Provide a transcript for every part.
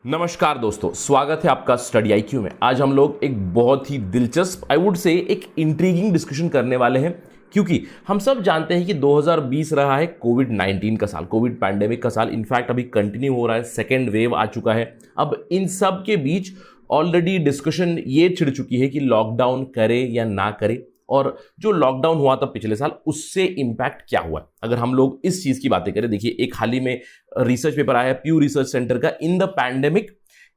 नमस्कार दोस्तों, स्वागत है आपका स्टडी आईक्यू में। आज हम लोग एक बहुत ही दिलचस्प, आई वुड से एक इंट्रीगिंग डिस्कशन करने वाले हैं, क्योंकि हम सब जानते हैं कि 2020 रहा है कोविड-19 का साल, कोविड पैंडेमिक का साल। इनफैक्ट अभी कंटिन्यू हो रहा है, सेकेंड वेव आ चुका है। अब इन सब के बीच ऑलरेडी डिस्कशन ये छिड़ चुकी है कि लॉकडाउन करे या ना करे, और जो लॉकडाउन हुआ था पिछले साल उससे इंपैक्ट क्या हुआ है। अगर हम लोग इस चीज की बातें करें, देखिए एक हाल ही में रिसर्च पेपर आया है प्यू रिसर्च सेंटर का, in the pandemic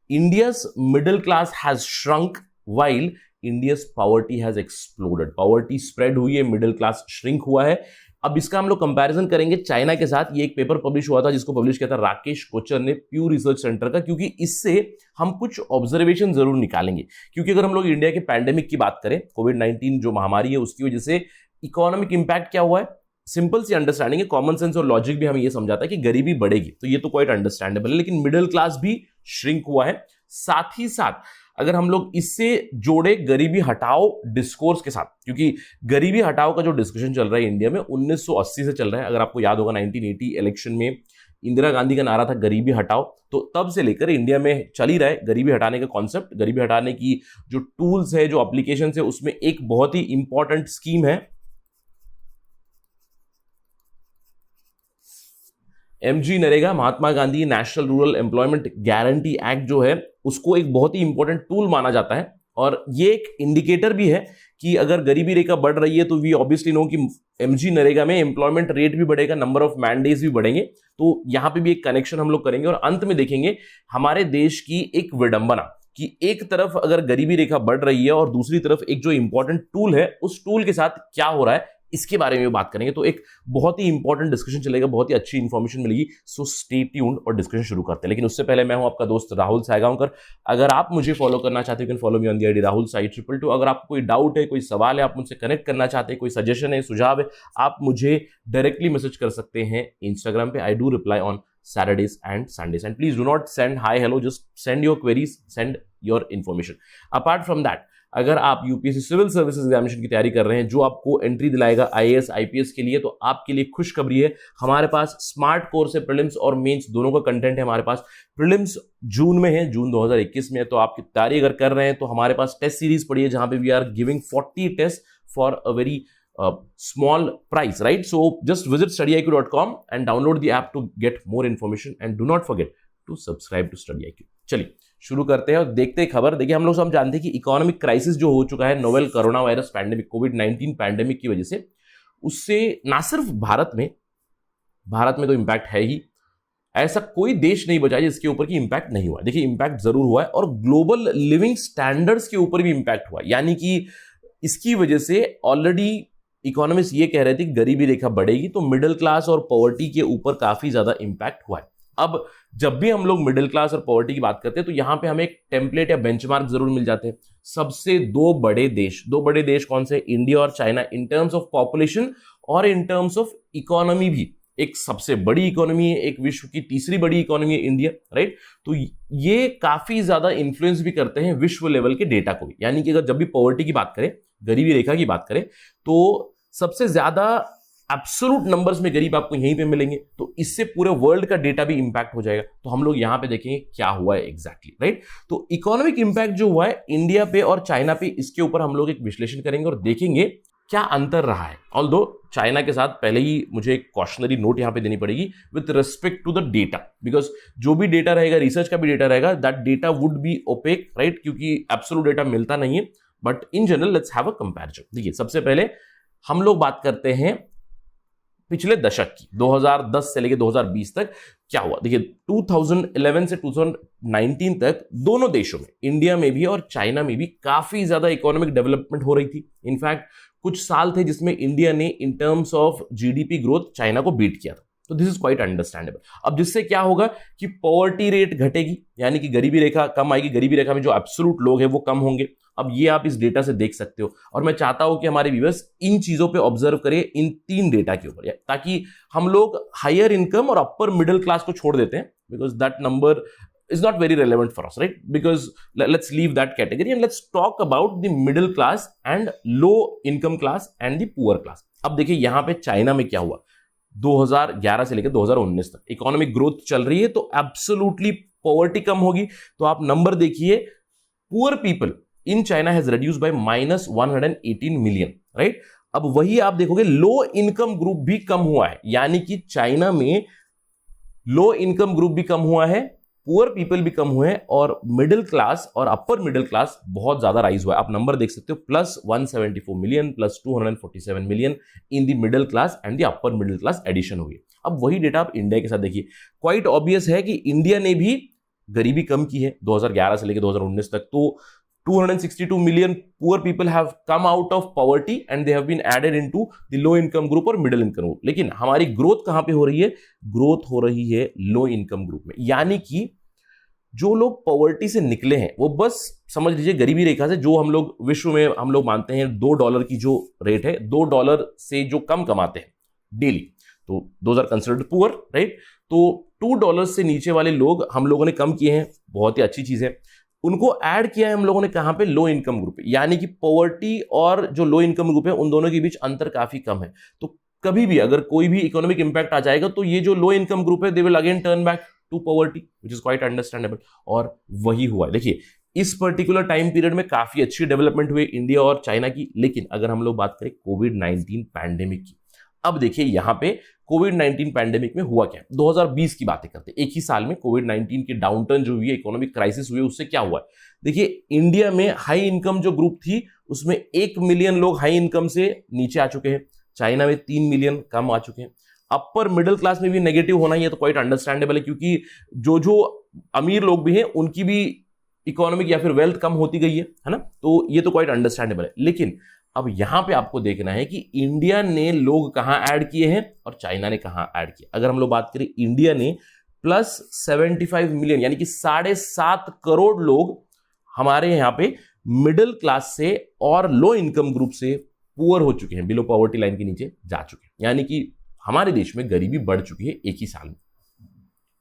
India's middle class has shrunk while India's poverty has exploded. Poverty spread हुई है, मिडिल क्लास श्रिंक हुआ है। अब इसका हम लोग कंपैरिजन करेंगे चाइना के साथ। ये एक पेपर पब्लिश हुआ था जिसको पब्लिश किया था राकेश कोचर ने प्यू रिसर्च सेंटर का, क्योंकि इससे हम कुछ ऑब्जर्वेशन जरूर निकालेंगे। क्योंकि अगर हम लोग इंडिया के पैंडेमिक की बात करें, कोविड-19 जो महामारी है उसकी वजह से इकोनॉमिक इंपैक्ट क्या हुआ है, सिंपल सी अंडरस्टैंडिंग है, कॉमन सेंस और लॉजिक भी हमें ये समझाता है कि गरीबी बढ़ेगी, तो ये तो क्वाइट अंडरस्टैंडेबल है। लेकिन मिडिल क्लास भी श्रिंक हुआ है। साथ ही साथ अगर हम लोग इससे जोड़े गरीबी हटाओ डिस्कोर्स के साथ, क्योंकि गरीबी हटाओ का जो डिस्कशन चल रहा है इंडिया में 1980 से चल रहा है। अगर आपको याद होगा 1980 इलेक्शन में इंदिरा गांधी का नारा था गरीबी हटाओ, तो तब से लेकर इंडिया में चल ही रहा है गरीबी हटाने का कॉन्सेप्ट। गरीबी हटाने की जो टूल्स है, जो एप्लीकेशन है, उसमें एक बहुत ही इंपॉर्टेंट स्कीम है MG NREGA, Mahatma Gandhi national rural employment guarantee act जो है उसको एक बहुत ही इंपॉर्टेंट टूल माना जाता है। और ये एक इंडिकेटर भी है कि अगर गरीबी रेखा बढ़ रही है तो वी ऑब्वियसली नो कि एमजी नरेगा में एम्प्लॉयमेंट रेट भी बढ़ेगा, नंबर ऑफ मैंडेज भी बढ़ेंगे। तो यहां पे भी एक कनेक्शन हम लोग करेंगे और अंत में देखेंगे हमारे देश की एक विडंबना कि एक तरफ अगर गरीबी रेखा बढ़ रही है और दूसरी तरफ एक जो इंपॉर्टेंट टूल है उस टूल के साथ क्या हो रहा है, इसके बारे में बात करेंगे। तो एक बहुत ही इंपॉर्टेंट डिस्कशन चलेगा, बहुत ही अच्छी इंफॉर्मेशन मिलेगी। सो स्टे ट्यून्ड और डिस्कशन शुरू करते हैं। लेकिन उससे पहले मैं हूं आपका दोस्त राहुल सायगांवकर। अगर आप मुझे फॉलो करना चाहते हैं, can follow me on the ID Rahul Sai 222। अगर आपको कोई डाउट है, कोई सवाल है, आप मुझसे कनेक्ट करना चाहते हैं, कोई सजेशन है, सुझाव है, आप मुझे डायरेक्टली मैसेज कर सकते हैं इंस्टाग्राम पे। I do reply on Saturdays and Sundays, and please do not send hi hello, just send your queries, send your information. Apart from that, अगर आप यूपीएससी सिविल सर्विसेज एग्जामिनेशन की तैयारी कर रहे हैं जो आपको एंट्री दिलाएगा आईएएस आईपीएस के लिए, तो आपके लिए खुशखबरी है, हमारे पास स्मार्ट कोर्स है। प्रीलिम्स और मेंस दोनों का कंटेंट है हमारे पास। प्रीलिम्स जून में है, जून 2021 में है, तो आपकी तैयारी अगर कर रहे हैं तो हमारे पास टेस्ट सीरीज पड़ी है जहां पे we are giving 40 test for a very small price, right? So just visit studyiq.com and download the app to get more information, and do not forget to subscribe to StudyIQ. चलिए शुरू करते हैं और देखते हैं खबर। देखिए हम लोग सब जानते हैं कि इकोनॉमिक क्राइसिस जो हो चुका है नोवेल कोरोना वायरस पैंडेमिक, कोविड-19 पैंडेमिक की वजह से, उससे ना सिर्फ भारत में तो इंपैक्ट है ही, ऐसा कोई देश नहीं बचा जिसके ऊपर की इंपैक्ट नहीं हुआ। देखिए इंपैक्ट जरूर हुआ है और ग्लोबल लिविंग स्टैंडर्ड्स के ऊपर भी इंपैक्ट हुआ, यानी कि इसकी वजह से ऑलरेडी इकोनॉमिस्ट ये कह रहे थे कि गरीबी रेखा बढ़ेगी, तो मिडिल क्लास और पॉवर्टी के ऊपर काफी ज्यादा इंपैक्ट हुआ है। अब जब भी हम लोग मिडिल क्लास और पॉवर्टी की बात करते हैं तो यहां पे हमें एक टेम्पलेट या बेंचमार्क जरूर मिल जाते हैं। सबसे दो बड़े देश कौन से, इंडिया और China, in terms of population और इन टर्म्स ऑफ इकोनॉमी भी। एक सबसे बड़ी इकोनॉमी है, एक विश्व की तीसरी बड़ी इकोनॉमी है इंडिया, राइट? तो ये काफी ज्यादा इंफ्लुएंस भी करते हैं विश्व लेवल के डेटा को भी। यानी कि अगर जब भी पॉवर्टी की बात करें, गरीबी रेखा की बात करें, तो सबसे ज्यादा एब्सोल्यूट नंबर्स में गरीब आपको यहीं पे मिलेंगे, तो इससे पूरे वर्ल्ड का डेटा भी इंपैक्ट हो जाएगा। तो हम लोग यहां पे देखेंगे क्या हुआ है एग्जैक्टली, राइट? तो इकोनॉमिक इंपैक्ट जो हुआ है इंडिया पे और चाइना पे, इसके ऊपर हम लोग एक विश्लेषण करेंगे और देखेंगे क्या अंतर रहा है। ऑल्दो चाइना के साथ पहले ही मुझे एक कॉशनरी नोट यहां पे देनी पड़ेगी with respect to the data, because जो भी डेटा रहेगा, रिसर्च का भी डेटा रहेगा, that data would be opaque, right? क्योंकि एब्सोल्यूट डेटा मिलता नहीं है, but in general let's have a comparison. देखिए सबसे पहले हम लोग बात करते हैं पिछले दशक की, 2010 से लेकर 2020 तक क्या हुआ। देखिए 2011 से 2019 तक दोनों देशों में, इंडिया में भी और चाइना में भी, काफी ज्यादा इकोनॉमिक डेवलपमेंट हो रही थी। इनफैक्ट कुछ साल थे जिसमें इंडिया ने in terms of GDP growth China को बीट किया था। तो दिस इज क्वाइट अंडरस्टैंडेबल। अब जिससे क्या होगा कि पॉवर्टी रेट घटेगी, यानी कि गरीबी रेखा कम आएगी। गरीबी रेखा में जो एब्सोल्यूट लोग हैं वो कम होंगे। अब ये आप इस डेटा से देख सकते हो, और मैं चाहता हूं कि हमारे व्यूअर्स इन चीजों पे ऑब्जर्व करें, इन तीन डेटा के ऊपर, ताकि हम लोग हायर इनकम और अपर मिडिल क्लास को छोड़ देते हैं, because that number is not very relevant for us, right? Because let's leave that category and let's talk about the middle class and low income class and the poor class. अब देखिए यहां पे China में क्या हुआ। 2011 से लेकर 2019 तक इकोनॉमिक ग्रोथ चल रही है, तो एब्सोल्युटली पॉवर्टी कम होगी। तो आप नंबर देखिए, poor people in China has reduce by -118 million, right. अब वही आप देखोगे लो इनकम ग्रुप भी कम हुआ है, यानी कि चाइना में लो इनकम ग्रुप भी कम हुआ है, पुअर पीपल भी कम हुए हैं, और मिडिल क्लास और अपर मिडिल क्लास बहुत ज्यादा राइज हुआ है। आप नंबर देख सकते हो, +174 million, +247 million in the middle class and the upper middle class addition हुई है। अब वही डेटा आप इंडिया के साथ देखिए, क्वाइट ऑब्वियस है कि इंडिया ने भी गरीबी कम की है 2011 से लेकर 2019 तक। तो 262 million poor people have come out of poverty and they have been added into the low income group और middle income group। लेकिन हमारी ग्रोथ कहां पे हो रही है? ग्रोथ हो रही है लो इनकम ग्रुप में, यानी कि जो लोग पॉवर्टी से निकले हैं वो बस समझ लीजिए गरीबी रेखा से, जो हम लोग विश्व में हम लोग मानते हैं $2 की जो रेट है, $2 से जो कम कमाते हैं डेली, तो those are considered poor, right. तो $2 से नीचे वाले लोग हम लोगों ने कम किए हैं, बहुत ही अच्छी चीज है। उनको ऐड किया है हम लोगों ने कहां पे? लो इनकम ग्रुप, यानी कि पॉवर्टी और जो लो इनकम ग्रुप है उन दोनों के बीच अंतर काफी कम है। तो कभी भी अगर कोई भी इकोनॉमिक इंपैक्ट आ जाएगा तो ये जो लो इनकम ग्रुप है they will again turn back to poverty, which is quite understandable. और वही हुआ है। देखिए इस पर्टिकुलर टाइम पीरियड में काफी अच्छी डेवलपमेंट हुई इंडिया और चाइना की। लेकिन अगर हम लोग बात करें कोविड-19 पैंडेमिक की, अब देखिए यहां पे कोविड-19 पैंडेमिक में हुआ क्या? 2020 की बातें करते हैं, एक ही साल में कोविड-19 की डाउनटर्न जो हुई है, इकोनॉमिक क्राइसिस हुई है, उससे क्या हुआ है? देखिए इंडिया में हाई इनकम जो ग्रुप थी उसमें 1 मिलियन लोग हाई इनकम से नीचे आ चुके हैं, चाइना में 3 मिलियन कम आ चुके हैं। अपर मिडिल क्लास में भी नेगेटिव होना ही है तो क्वाइट अंडरस्टैंडेबल है, क्योंकि जो अमीर लोग भी हैं उनकी भी इकोनॉमिक या फिर वेल्थ कम होती गई है ना, तो ये तो क्वाइट अंडरस्टैंडेबल है। लेकिन अब यहां पे आपको देखना है कि इंडिया ने लोग कहां ऐड किए हैं और चाइना ने कहां ऐड किए। अगर हम लोग बात करें, इंडिया ने +75 मिलियन यानी कि 7.5 करोड़ लोग हमारे यहां पे मिडिल क्लास से और लो इनकम ग्रुप से पुअर हो चुके हैं, बिलो पॉवर्टी लाइन के नीचे जा चुके हैं, यानी कि हमारे देश में गरीबी बढ़ चुकी है एक ही साल में।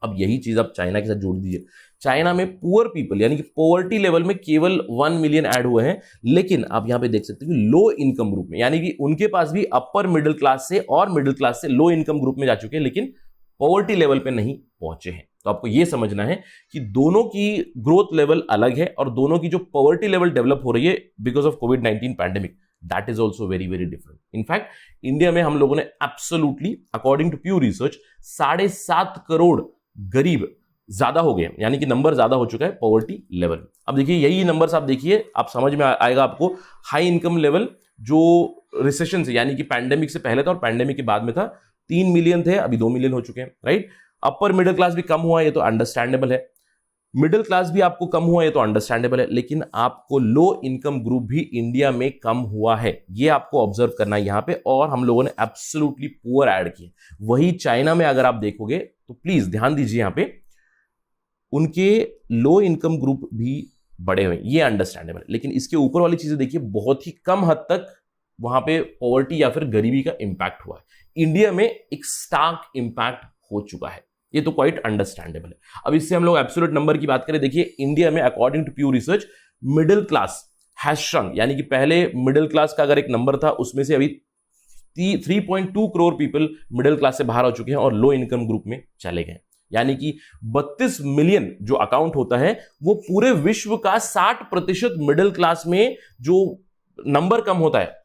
अब यही चीज आप चाइना के साथ जोड़ दीजिए, चाइना में पुअर पीपल यानी कि पॉवर्टी लेवल में केवल 1 मिलियन ऐड हुए हैं, लेकिन आप यहां पे देख सकते हैं कि लो इनकम ग्रुप में, यानी कि उनके पास भी अपर मिडिल क्लास से और मिडिल क्लास से लो इनकम ग्रुप में जा चुके हैं, लेकिन पॉवर्टी लेवल पे नहीं पहुंचे हैं। तो आपको यह समझना है कि दोनों की ग्रोथ लेवल अलग है और दोनों की जो पॉवर्टी लेवल डेवलप हो रही है बिकॉज ऑफ कोविड-19 pandemic, that is also very very different. In fact India में हम लोगों ने absolutely according to Pew research 7.5 crore गरीब ज्यादा हो गए, यानी कि नंबर ज्यादा हो चुका है पॉवर्टी लेवल। अब देखिए यही नंबर्स आप देखिए, आप समझ में आएगा आपको। हाई इनकम लेवल जो रिसेशन से यानी कि पैंडेमिक से पहले था और पैंडेमिक के बाद में था, 3 मिलियन थे, अभी 2 मिलियन हो चुके हैं, राइट। अपर मिडिल क्लास भी कम हुआ, ये तो अंडरस्टैंडेबल है। मिडिल क्लास भी आपको कम हुआ, ये तो अंडरस्टैंडेबल है। लेकिन आपको लो इनकम ग्रुप भी इंडिया में कम हुआ है, ये आपको ऑब्जर्व करना है यहां पे। और हम लोगों ने एब्सोल्युटली पुअर ऐड किए। वही चाइना में अगर आप देखोगे तो प्लीज ध्यान दीजिए, यहां पे उनके लो इनकम ग्रुप भी बड़े हुए, ये अंडरस्टैंडेबल है। लेकिन इसके ऊपर वाली चीजें देखिए, बहुत ही कम हद तक वहां पे पॉवर्टी या फिर गरीबी का इंपैक्ट हुआ है। इंडिया में एक स्टार्क इंपैक्ट हो चुका है, ये तो क्वाइट अंडरस्टैंडेबल है। अब इससे हम लोग एब्सोल्यूट नंबर की बात करें, देखिए इंडिया में according to Pew research middle class has shrunk, यानी कि पहले मिडिल क्लास का अगर एक नंबर था उसमें से अभी 3.2 करोड़ पीपल मिडिल क्लास से बाहर हो चुके हैं और लो इनकम ग्रुप में चले गए। यानी कि 32 मिलियन जो अकाउंट होता है वो पूरे विश्व का 60% मिडिल क्लास में जो नंबर कम होता है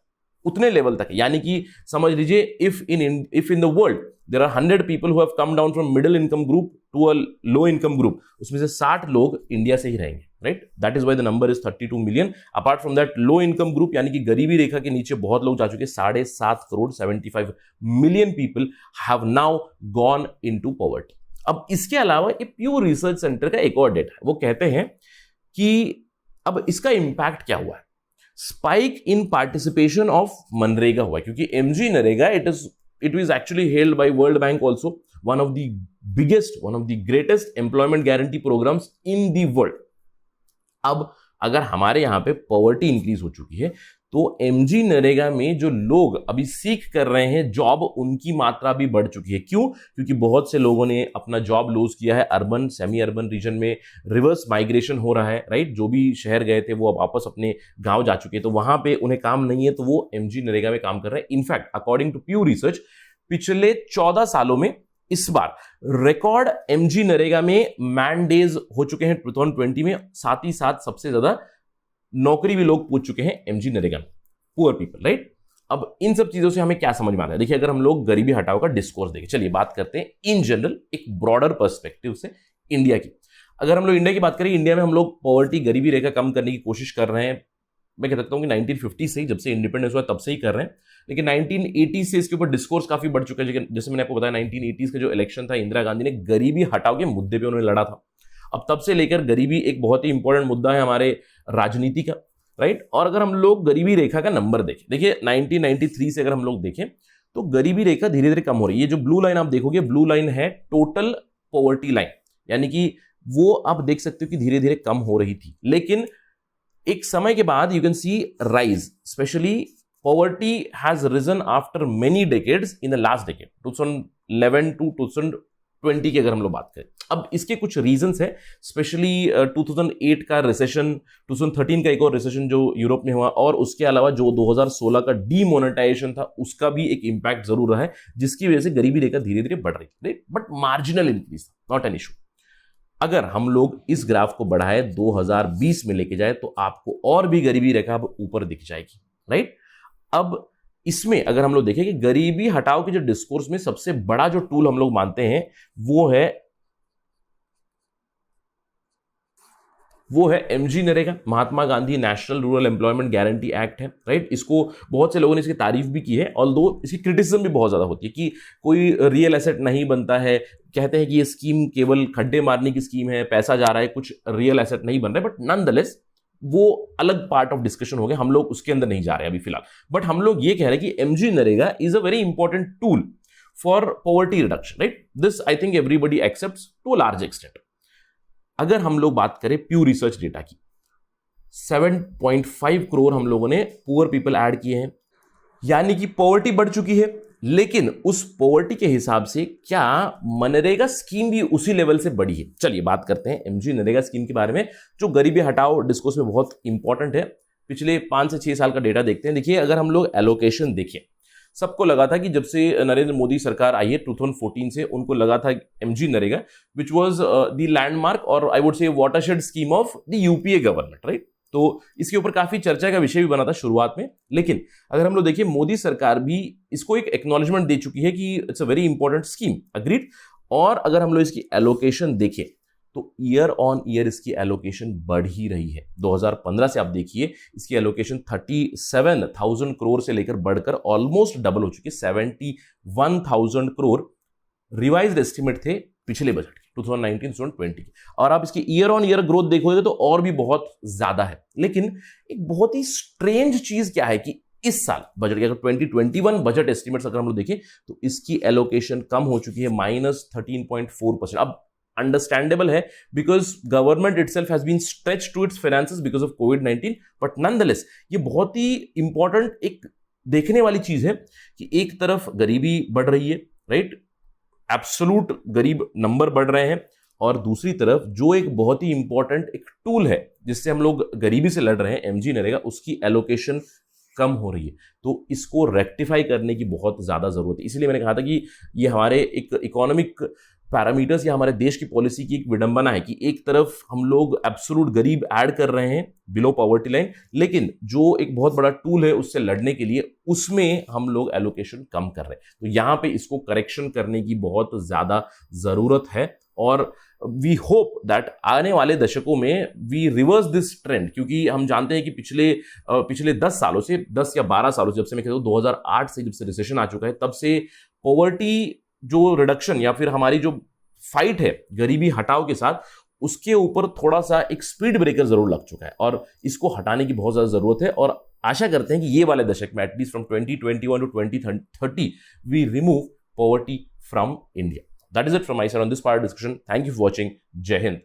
उतने लेवल तक। यानी कि समझ लीजिए if in the world there are 100 people who have come down from middle income group to a low income group, उसमें से 60 लोग इंडिया से ही रहेंगे, right. That is why the number is 32 million. Apart from that low income group यानी कि गरीबी रेखा के नीचे बहुत लोग जा चुके, 7.5 crore 75 million people have now gone into poverty. अब इसके अलावा एक प्यू रिसर्च सेंटर का एक और डेटा है, वो कहते हैं कि अब इसका इंपैक्ट क्या हुआ है। Spike in participation of MNREGA हुआ, क्योंकि MG NREGA it was actually held by World Bank also, one of the greatest employment guarantee programs in the world. अब अगर हमारे यहां पे पॉवर्टी इंक्रीज हो चुकी है तो एमजी नरेगा में जो लोग अभी सीख कर रहे हैं जॉब, उनकी मात्रा भी बढ़ चुकी है। क्यों? क्योंकि बहुत से लोगों ने अपना जॉब लूज किया है, अर्बन सेमी अर्बन रीजन में रिवर्स माइग्रेशन हो रहा है, राइट। जो भी शहर गए थे वो अब वापस अपने गांव जा चुके हैं, तो वहां पे उन्हें काम नहीं है तो वो एमजी नरेगा में काम कर रहे हैं। In fact according to Pew research पिछले 14 सालों में इस बार रिकॉर्ड एमजी नरेगा में मैन डेज हो चुके हैं 2020 में, साथ ही साथ सबसे ज्यादा नौकरी भी लोग पूछ चुके हैं एमजी नरेगा में, पुअर पीपल, राइट। अब इन सब चीजों से हमें क्या समझ में आता है? देखिए, अगर हम लोग गरीबी हटाओ का डिस्कोर्स देखें, चलिए बात करते हैं इन जनरल एक ब्रॉडर पर्सपेक्टिव से इंडिया की। अगर हम लोग इंडिया की बात करें, इंडिया में हम लोग पॉवर्टी, गरीबी रेखा कम करने की कोशिश कर रहे हैं। मैं कह सकता हूं कि 1950 से ही, जब से इंडिपेंडेंस हुआ तब से ही कर रहे हैं, लेकिन 1980 से इसके ऊपर डिस्कोर्स काफी बढ़ चुका है। जैसे मैंने आपको बताया, 1980s का जो इलेक्शन था, इंदिरा गांधी ने गरीबी हटाओ के मुद्दे पे उन्होंने लड़ा था। अब तब से लेकर गरीबी एक बहुत ही इंपॉर्टेंट मुद्दा है हमारे राजनीति का, राइट। और अगर हम लोग गरीबी रेखा का नंबर देखें, देखिए 1993 से अगर हम लोग देखें तो गरीबी रेखा धीरे धीरे कम हो रही है। ये जो ब्लू लाइन आप देखोगे, ब्लू लाइन है टोटल पॉवर्टी लाइन, यानी कि वो आप देख सकते हो कि धीरे धीरे कम हो रही थी, लेकिन एक समय के बाद you can see rise, specially poverty has risen after many decades in the last decade 2011 to 2020 की अगर हम लोग बात करें। अब इसके कुछ रीजंस है, स्पेशली 2008 का रिसेशन, 2013 का एक और रिसेशन जो यूरोप में हुआ, और उसके अलावा जो 2016 का डीमोनेटाइजेशन था उसका भी एक इंपैक्ट जरूर रहा है, जिसकी वजह से गरीबी रेखा धीरे धीरे बढ़ रही है, but marginal increase, not an issue. अगर हम लोग इस ग्राफ को बढ़ाए 2020 में लेके जाए तो आपको और भी गरीबी रेखा ऊपर दिख जाएगी, राइट। अब इसमें अगर हम लोग देखें कि गरीबी हटाओ के जो डिस्कोर्स में सबसे बड़ा जो टूल हम लोग मानते हैं वो है MG NREGA, Mahatma Gandhi national rural employment guarantee act है, राइट। इसको बहुत से लोगों ने इसकी तारीफ भी की है, ऑल्दो इसकी क्रिटिसिज्म भी बहुत ज्यादा होती है कि कोई रियल एसेट नहीं बनता है, कहते हैं कि ये स्कीम केवल खड्डे मारने की स्कीम है, पैसा जा रहा है, कुछ रियल एसेट नहीं बन रहा है। बट नॉनदलेस वो अलग पार्ट ऑफ डिस्कशन हो गया, हम लोग उसके अंदर नहीं जा रहे अभी फिलहाल। बट हम लोग ये कह रहे हैं कि MG NREGA is a very important tool for poverty reduction, right. This I think everybody accepts to a large extent. अगर हम लोग बात करें प्यूर रिसर्च डेटा की, 7.5 करोड़ हम लोगों ने पुअर पीपल ऐड किए हैं, यानी कि पॉवर्टी बढ़ चुकी है, लेकिन उस पॉवर्टी के हिसाब से क्या मनरेगा स्कीम भी उसी लेवल से बढ़ी है? चलिए बात करते हैं एमजी नरेगा स्कीम के बारे में, जो गरीबी हटाओ डिस्कोर्स में बहुत इंपॉर्टेंट है। पिछले 5 से 6 साल का डेटा देखते हैं। देखिए, अगर हम लोग एलोकेशन देखें, सबको लगा था कि जब से नरेंद्र मोदी सरकार आई है 2014 से, उनको लगा था MG NREGA which was the landmark और I would say watershed scheme of the UPA government, right. तो इसके ऊपर काफी चर्चा का विषय भी बना था शुरुआत में, लेकिन अगर हम लोग देखिए मोदी सरकार भी इसको एक एक्नॉलेजमेंट दे चुकी है कि it's a very important scheme, agreed. और अगर हम लोग इसकी एलोकेशन देखें तो ईयर ऑन ईयर इसकी एलोकेशन बढ़ ही रही है। 2015 से आप देखिए इसकी एलोकेशन 37,000 करोड़ से लेकर बढ़कर ऑलमोस्ट डबल हो चुकी है, 71,000 करोड़ रिवाइज्ड एस्टिमेट थे पिछले बजट के 2019-2020 के। और आप इसकी ईयर ऑन ईयर ग्रोथ देखोगे तो और भी बहुत ज्यादा है। लेकिन एक बहुत ही स्ट्रेंज चीज क्या है कि इस साल बजट के अगर 2021 बजट एस्टिमेट्स अगर हम लोग देखें तो इसकी एलोकेशन कम हो चुकी है, -13.4%। अब अंडरस्टैंडेबल है because government itself has been stretched to its finances because of कोविड-19, बट नॉनदलेस ये बहुत ही इंपॉर्टेंट एक देखने वाली चीज है कि एक तरफ गरीबी बढ़ रही है, राइट, एब्सोल्यूट गरीब नंबर बढ़ रहे हैं, और दूसरी तरफ जो एक बहुत ही इंपॉर्टेंट एक टूल है जिससे हम लोग गरीबी से लड़ रहे हैं, एमजी नरेगा, उसकी एलोकेशन कम हो रही है। तो इसको रेक्टिफाई करने की बहुत ज्यादा जरूरत है। इसलिए मैंने कहा था कि ये हमारे एक इकोनॉमिक पैरामीटर्स या हमारे देश की पॉलिसी की एक विडंबना है कि एक तरफ हम लोग एब्सोल्यूट गरीब ऐड कर रहे हैं बिलो पॉवर्टी लाइन, लेकिन जो एक बहुत बड़ा टूल है उससे लड़ने के लिए उसमें हम लोग एलोकेशन कम कर रहे हैं। तो यहां पे इसको करेक्शन करने की बहुत ज्यादा जरूरत है, और वी होप दैट आने वाले दशकों में वी रिवर्स दिस ट्रेंड, क्योंकि हम जानते हैं कि पिछले 10 सालों से, 10 या 12 सालों से, जब से मैं कहता हूं 2008 से जब से रिसेशन आ चुका है, तब से पॉवर्टी जो रिडक्शन या फिर हमारी जो फाइट है गरीबी हटाओ के साथ, उसके ऊपर थोड़ा सा एक स्पीड ब्रेकर जरूर लग चुका है, और इसको हटाने की बहुत ज्यादा जरूरत है। और आशा करते हैं कि ये वाले दशक में at least from 2021 to 2030 we remove poverty from India. That is it from my side on this part of discussion. Thank you for watching. Jai Hind.